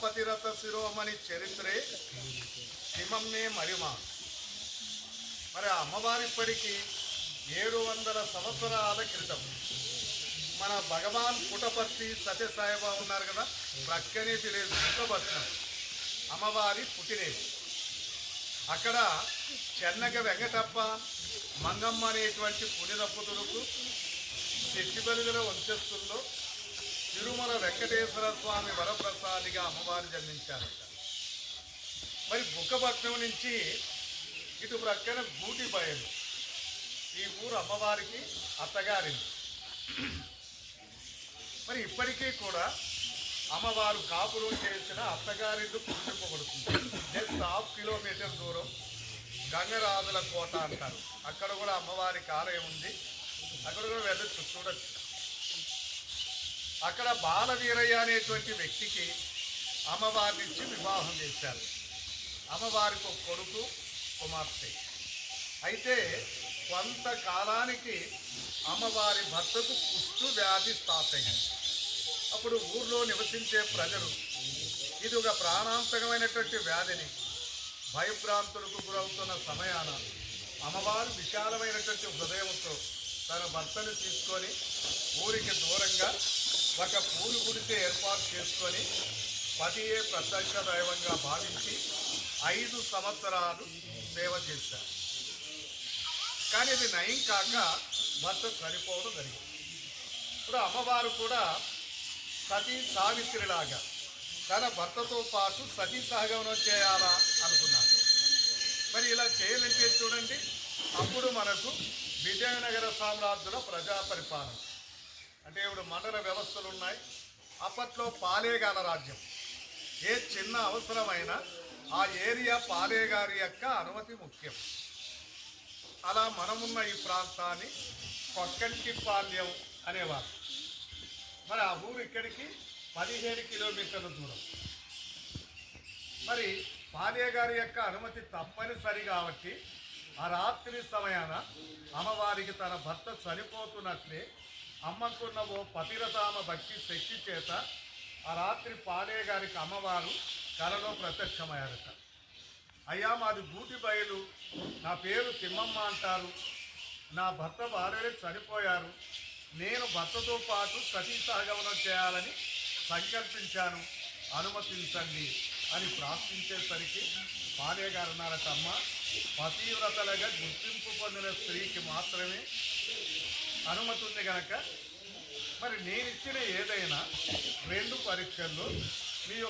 పతిరథ శిరోమణి చరిత్రే హిమమ్మే మరిమా. మరి అమ్మవారి ఇప్పటికీ 700 సంవత్సరాల క్రితం మన భగవాన్ పుటపర్తి సత్యసాయిబాబా ఉన్నారు కదా, ప్రక్కనే తెలియదు పుట్టపట్నం అమ్మవారి పుట్టినేది. అక్కడ చెన్నగ వెంకటప్ప మంగమ్మ అనేటువంటి పుణ్యదంపతులకు శక్తిబలిగల వంశస్థుల్లో తిరుమల వెంకటేశ్వర స్వామి వరప్రసాదిగా అమ్మవారు జన్మించారట. మరి బుక్కపట్నం నుంచి ఇటు ప్రక్కన గూటి బయలు, ఈ ఊరు అమ్మవారికి అత్తగారింది. మరి ఇప్పటికీ కూడా అమ్మవారు కాపురం చేసిన అత్తగారిల్లు పూజింపబడుతుంది. జస్ట్ 1/2 కిలోమీటర్ దూరం గంగరాజుల కోట అంటారు. అక్కడ కూడా అమ్మవారికి ఆలయం ఉంది, అక్కడ కూడా వెళ్ళొచ్చు, చూడొచ్చు. అక్కడ బాలవీరయ్య అనేటువంటి వ్యక్తికి అమ్మవారి నుంచి వివాహం చేశారు. అమ్మవారికి ఒక కొడుకు కుమార్తె. అయితే కొంతకాలానికి అమ్మవారి భర్తకు కుష్టు వ్యాధి స్టార్ట్ అయింది. అప్పుడు ఊర్లో నివసించే ప్రజలు ఇది ఒక ప్రాణాంతకమైనటువంటి వ్యాధిని భయభ్రాంతులకు గురవుతున్న సమయాన అమ్మవారు విశాలమైనటువంటి హృదయంతో తన భర్తను తీసుకొని ఊరికి దూరంగా ఒక పూరి గుడిసె ఏర్పాటు చేసుకొని పతియే ప్రత్యక్ష దైవంగా భావించి 5 సంవత్సరాలు సేవ చేశారు. కానీ ఇది నయం కాక భర్త చనిపోవడం జరిగింది. ఇప్పుడు అమ్మవారు కూడా సతీ సావిత్రిలాగా తన భర్తతో పాటు సతీ సహగమనం చేయాలా అనుకున్నారు. మరి ఇలా చేయాలంటే చూడండి, అప్పుడు మనకు విజయనగర సామ్రాజ్యుల ప్రజా పరిపాలన అంటే ఇప్పుడు మండల వ్యవస్థలు ఉన్నాయి. అప్పట్లో పాలేగాల రాజ్యం. ఏ చిన్న అవసరమైనా ఆ ఏరియా పాలేగారి యొక్క అనుమతి ముఖ్యం. అలా మనమున్న ఈ ప్రాంతాన్ని కొక్కంటిపాల్యం అనేవారు. మరి ఆ ఊరు ఇక్కడికి 17 కిలోమీటర్ల దూరం. మరి పాలే గారి యొక్క అనుమతి తప్పనిసరి కాబట్టి ఆ రాత్రి సమయాన అమ్మవారికి తన భర్త చనిపోతున్నట్లే అమ్మకున్న ఓ పతిరతామ భక్తి శక్తి చేత ఆ రాత్రి పాలే గారికి అమ్మవారు కలలో ప్రత్యక్షమయ్యారట. అయ్యా, మాది గూటి బయలు, నా పేరు తిమ్మమ్మ అంటారు, నా భర్త భార్య చనిపోయారు, నేను భర్తతో పాటు సతీ సహగమనం చేయాలని సంకల్పించాను, అనుమతించండి అని ప్రార్థించేసరికి పాలే గారు అన్నారట, అమ్మ, పతివ్రతలుగా గుర్తింపు పొందిన స్త్రీకి మాత్రమే అనుమతి ఉంది కనుక మరి నేనిచ్చిన ఏదైనా 2 పరీక్షల్లో